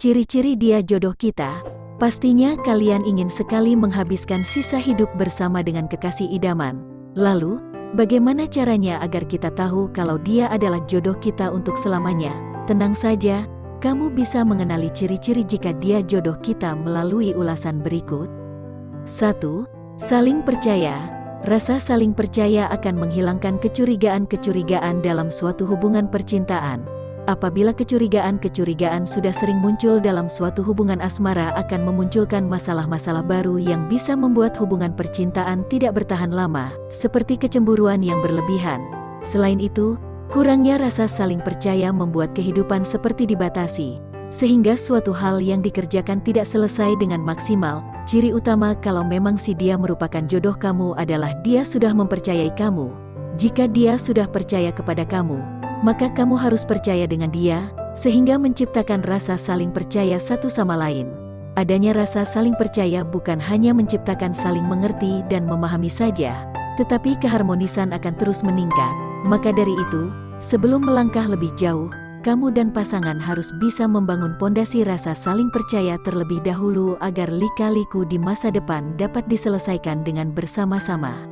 Ciri-ciri dia jodoh kita. Pastinya kalian ingin sekali menghabiskan sisa hidup bersama dengan kekasih idaman. Lalu, bagaimana caranya agar kita tahu kalau dia adalah jodoh kita untuk selamanya? Tenang saja, kamu bisa mengenali ciri-ciri jika dia jodoh kita melalui ulasan berikut. 1. Saling percaya. Rasa saling percaya akan menghilangkan kecurigaan-kecurigaan dalam suatu hubungan percintaan. Apabila kecurigaan-kecurigaan sudah sering muncul dalam suatu hubungan asmara akan memunculkan masalah-masalah baru yang bisa membuat hubungan percintaan tidak bertahan lama, seperti kecemburuan yang berlebihan. Selain itu, kurangnya rasa saling percaya membuat kehidupan seperti dibatasi, sehingga suatu hal yang dikerjakan tidak selesai dengan maksimal. Ciri utama kalau memang si dia merupakan jodoh kamu adalah dia sudah mempercayai kamu. Jika dia sudah percaya kepada kamu, maka kamu harus percaya dengan dia, sehingga menciptakan rasa saling percaya satu sama lain. Adanya rasa saling percaya bukan hanya menciptakan saling mengerti dan memahami saja, tetapi keharmonisan akan terus meningkat. Maka dari itu, sebelum melangkah lebih jauh, kamu dan pasangan harus bisa membangun pondasi rasa saling percaya terlebih dahulu agar lika-liku di masa depan dapat diselesaikan dengan bersama-sama.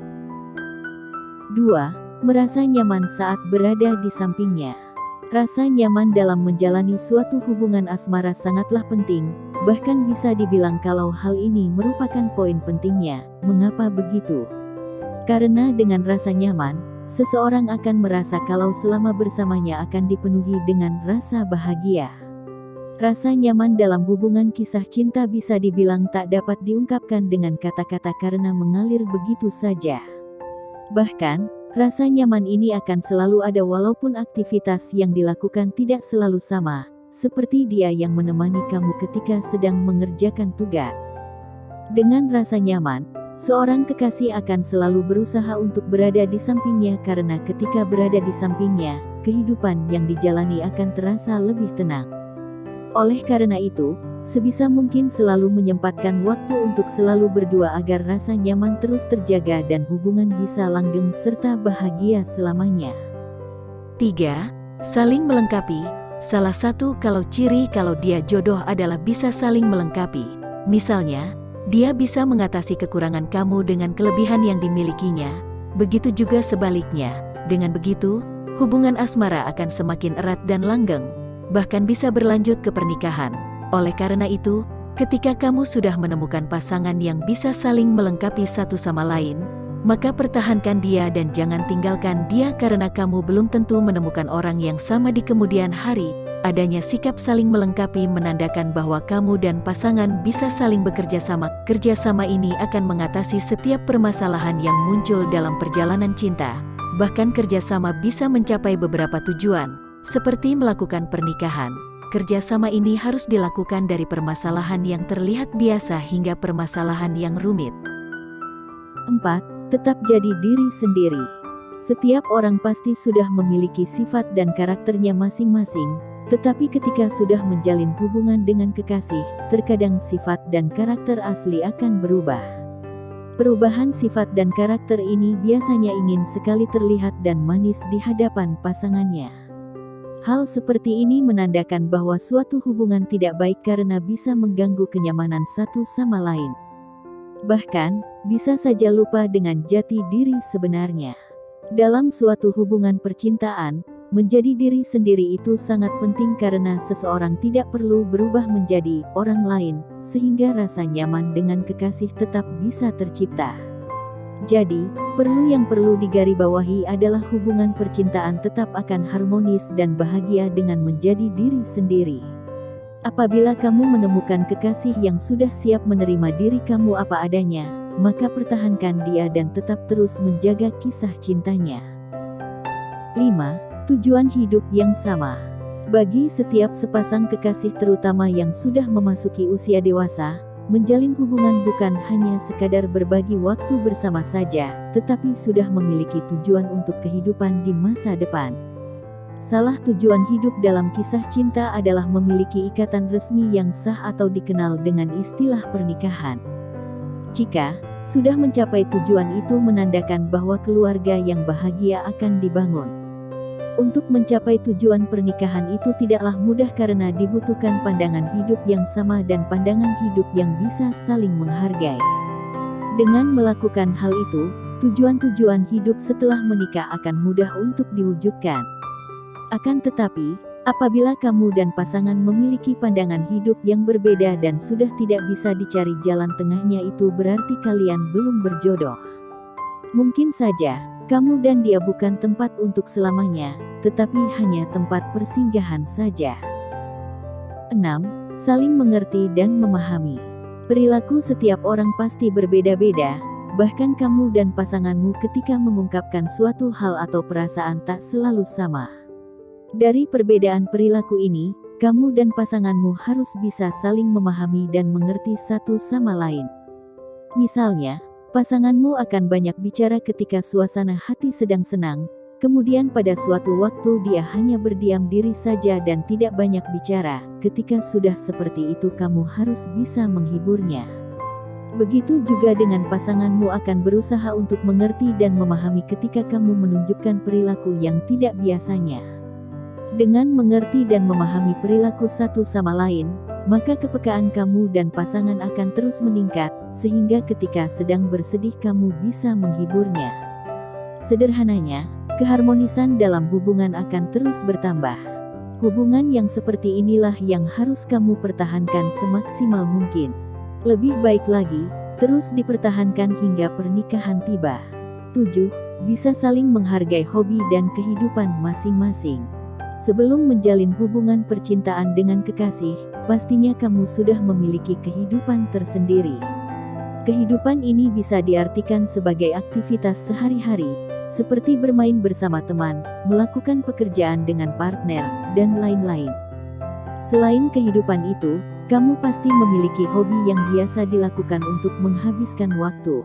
2. Merasa nyaman saat berada di sampingnya. Rasa nyaman dalam menjalani suatu hubungan asmara sangatlah penting, bahkan bisa dibilang kalau hal ini merupakan poin pentingnya. Mengapa begitu? Karena dengan rasa nyaman, seseorang akan merasa kalau selama bersamanya akan dipenuhi dengan rasa bahagia. Rasa nyaman dalam hubungan kisah cinta bisa dibilang tak dapat diungkapkan dengan kata-kata karena mengalir begitu saja. Bahkan, rasa nyaman ini akan selalu ada walaupun aktivitas yang dilakukan tidak selalu sama, seperti dia yang menemani kamu ketika sedang mengerjakan tugas. Dengan rasa nyaman, seorang kekasih akan selalu berusaha untuk berada di sampingnya karena ketika berada di sampingnya, kehidupan yang dijalani akan terasa lebih tenang. Oleh karena itu, sebisa mungkin selalu menyempatkan waktu untuk selalu berdua agar rasa nyaman terus terjaga dan hubungan bisa langgeng serta bahagia selamanya. 3. Saling melengkapi. Salah satu ciri kalau dia jodoh adalah bisa saling melengkapi. Misalnya, dia bisa mengatasi kekurangan kamu dengan kelebihan yang dimilikinya. Begitu juga sebaliknya. Dengan begitu, hubungan asmara akan semakin erat dan langgeng, bahkan bisa berlanjut ke pernikahan. Oleh karena itu, ketika kamu sudah menemukan pasangan yang bisa saling melengkapi satu sama lain, maka pertahankan dia dan jangan tinggalkan dia karena kamu belum tentu menemukan orang yang sama di kemudian hari. Adanya sikap saling melengkapi menandakan bahwa kamu dan pasangan bisa saling bekerja sama. Kerjasama ini akan mengatasi setiap permasalahan yang muncul dalam perjalanan cinta. Bahkan kerjasama bisa mencapai beberapa tujuan, seperti melakukan pernikahan. Kerjasama ini harus dilakukan dari permasalahan yang terlihat biasa hingga permasalahan yang rumit. 4. Tetap jadi diri sendiri. Setiap orang pasti sudah memiliki sifat dan karakternya masing-masing. Tetapi ketika sudah menjalin hubungan dengan kekasih, terkadang sifat dan karakter asli akan berubah. Perubahan sifat dan karakter ini biasanya ingin sekali terlihat dan manis di hadapan pasangannya. Hal seperti ini menandakan bahwa suatu hubungan tidak baik karena bisa mengganggu kenyamanan satu sama lain. Bahkan, bisa saja lupa dengan jati diri sebenarnya. Dalam suatu hubungan percintaan, menjadi diri sendiri itu sangat penting karena seseorang tidak perlu berubah menjadi orang lain, sehingga rasa nyaman dengan kekasih tetap bisa tercipta. Jadi, yang perlu digarisbawahi adalah hubungan percintaan tetap akan harmonis dan bahagia dengan menjadi diri sendiri. Apabila kamu menemukan kekasih yang sudah siap menerima diri kamu apa adanya, maka pertahankan dia dan tetap terus menjaga kisah cintanya. 5. Tujuan hidup yang sama. Bagi setiap sepasang kekasih terutama yang sudah memasuki usia dewasa, menjalin hubungan bukan hanya sekadar berbagi waktu bersama saja, tetapi sudah memiliki tujuan untuk kehidupan di masa depan. Salah tujuan hidup dalam kisah cinta adalah memiliki ikatan resmi yang sah atau dikenal dengan istilah pernikahan. Jika sudah mencapai tujuan itu menandakan bahwa keluarga yang bahagia akan dibangun. Untuk mencapai tujuan pernikahan itu tidaklah mudah karena dibutuhkan pandangan hidup yang sama dan pandangan hidup yang bisa saling menghargai. Dengan melakukan hal itu, tujuan-tujuan hidup setelah menikah akan mudah untuk diwujudkan. Akan tetapi, apabila kamu dan pasangan memiliki pandangan hidup yang berbeda dan sudah tidak bisa dicari jalan tengahnya, itu berarti kalian belum berjodoh. Mungkin saja, kamu dan dia bukan tempat untuk selamanya, tetapi hanya tempat persinggahan saja. 6. Saling mengerti dan memahami. Perilaku setiap orang pasti berbeda-beda, bahkan kamu dan pasanganmu ketika mengungkapkan suatu hal atau perasaan tak selalu sama. Dari perbedaan perilaku ini, kamu dan pasanganmu harus bisa saling memahami dan mengerti satu sama lain. Misalnya, pasanganmu akan banyak bicara ketika suasana hati sedang senang, kemudian pada suatu waktu dia hanya berdiam diri saja dan tidak banyak bicara. Ketika sudah seperti itu, kamu harus bisa menghiburnya. Begitu juga dengan pasanganmu akan berusaha untuk mengerti dan memahami ketika kamu menunjukkan perilaku yang tidak biasanya. Dengan mengerti dan memahami perilaku satu sama lain, maka kepekaan kamu dan pasangan akan terus meningkat, sehingga ketika sedang bersedih kamu bisa menghiburnya. Sederhananya, keharmonisan dalam hubungan akan terus bertambah. Hubungan yang seperti inilah yang harus kamu pertahankan semaksimal mungkin. Lebih baik lagi, terus dipertahankan hingga pernikahan tiba. 7. Bisa saling menghargai hobi dan kehidupan masing-masing. Sebelum menjalin hubungan percintaan dengan kekasih, pastinya kamu sudah memiliki kehidupan tersendiri. Kehidupan ini bisa diartikan sebagai aktivitas sehari-hari, seperti bermain bersama teman, melakukan pekerjaan dengan partner, dan lain-lain. Selain kehidupan itu, kamu pasti memiliki hobi yang biasa dilakukan untuk menghabiskan waktu.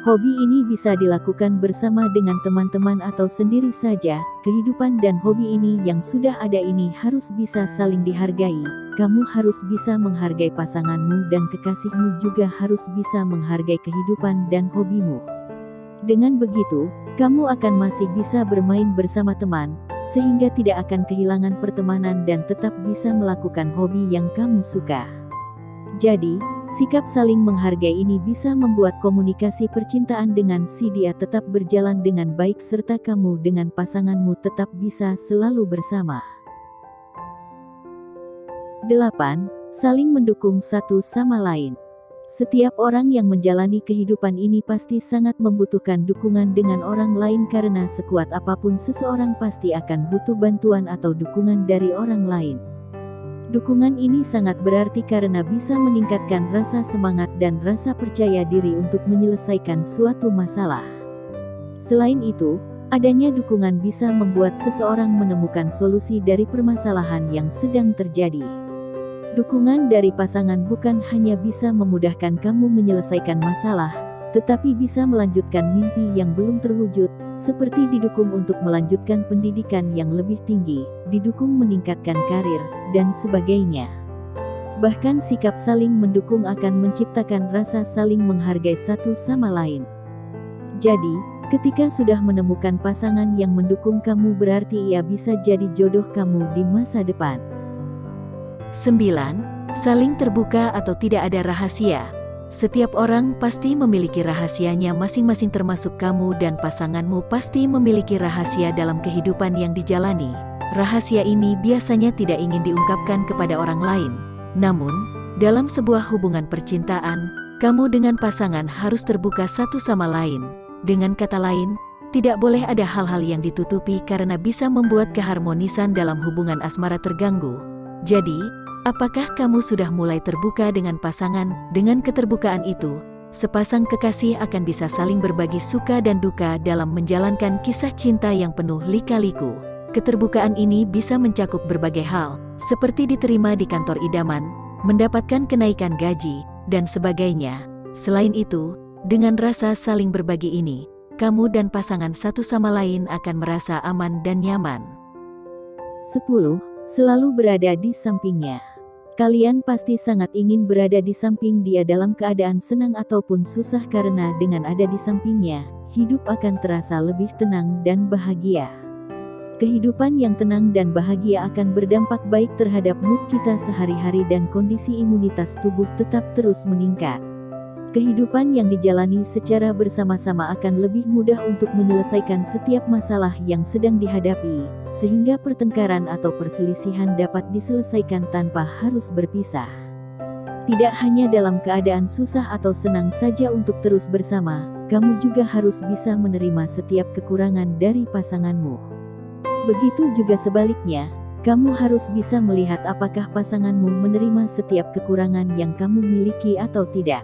Hobi ini bisa dilakukan bersama dengan teman-teman atau sendiri saja. Kehidupan dan hobi ini yang sudah ada ini harus bisa saling dihargai. Kamu harus bisa menghargai pasanganmu dan kekasihmu juga harus bisa menghargai kehidupan dan hobimu. Dengan begitu, kamu akan masih bisa bermain bersama teman, sehingga tidak akan kehilangan pertemanan dan tetap bisa melakukan hobi yang kamu suka. Jadi, sikap saling menghargai ini bisa membuat komunikasi percintaan dengan si dia tetap berjalan dengan baik serta kamu dengan pasanganmu tetap bisa selalu bersama. 8. Saling mendukung satu sama lain. Setiap orang yang menjalani kehidupan ini pasti sangat membutuhkan dukungan dengan orang lain karena sekuat apapun seseorang pasti akan butuh bantuan atau dukungan dari orang lain. Dukungan ini sangat berarti karena bisa meningkatkan rasa semangat dan rasa percaya diri untuk menyelesaikan suatu masalah. Selain itu, adanya dukungan bisa membuat seseorang menemukan solusi dari permasalahan yang sedang terjadi. Dukungan dari pasangan bukan hanya bisa memudahkan kamu menyelesaikan masalah, tetapi bisa melanjutkan mimpi yang belum terwujud, seperti didukung untuk melanjutkan pendidikan yang lebih tinggi, didukung meningkatkan karir, dan sebagainya. Bahkan sikap saling mendukung akan menciptakan rasa saling menghargai satu sama lain. Jadi, ketika sudah menemukan pasangan yang mendukung kamu berarti ia bisa jadi jodoh kamu di masa depan. 9. Saling terbuka atau tidak ada rahasia. Setiap orang pasti memiliki rahasianya masing-masing termasuk kamu dan pasanganmu pasti memiliki rahasia dalam kehidupan yang dijalani. Rahasia ini biasanya tidak ingin diungkapkan kepada orang lain. Namun, dalam sebuah hubungan percintaan, kamu dengan pasangan harus terbuka satu sama lain. Dengan kata lain, tidak boleh ada hal-hal yang ditutupi karena bisa membuat keharmonisan dalam hubungan asmara terganggu. Jadi, apakah kamu sudah mulai terbuka dengan pasangan? Dengan keterbukaan itu, sepasang kekasih akan bisa saling berbagi suka dan duka dalam menjalankan kisah cinta yang penuh lika-liku. Keterbukaan ini bisa mencakup berbagai hal, seperti diterima di kantor idaman, mendapatkan kenaikan gaji, dan sebagainya. Selain itu, dengan rasa saling berbagi ini, kamu dan pasangan satu sama lain akan merasa aman dan nyaman. 10. Selalu berada di sampingnya. Kalian pasti sangat ingin berada di samping dia dalam keadaan senang ataupun susah karena dengan ada di sampingnya, hidup akan terasa lebih tenang dan bahagia. Kehidupan yang tenang dan bahagia akan berdampak baik terhadap mood kita sehari-hari dan kondisi imunitas tubuh tetap terus meningkat. Kehidupan yang dijalani secara bersama-sama akan lebih mudah untuk menyelesaikan setiap masalah yang sedang dihadapi, sehingga pertengkaran atau perselisihan dapat diselesaikan tanpa harus berpisah. Tidak hanya dalam keadaan susah atau senang saja untuk terus bersama, kamu juga harus bisa menerima setiap kekurangan dari pasanganmu. Begitu juga sebaliknya, kamu harus bisa melihat apakah pasanganmu menerima setiap kekurangan yang kamu miliki atau tidak.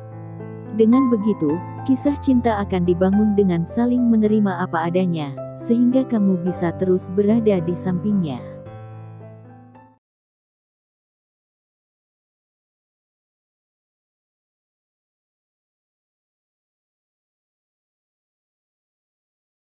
Dengan begitu, kisah cinta akan dibangun dengan saling menerima apa adanya, sehingga kamu bisa terus berada di sampingnya.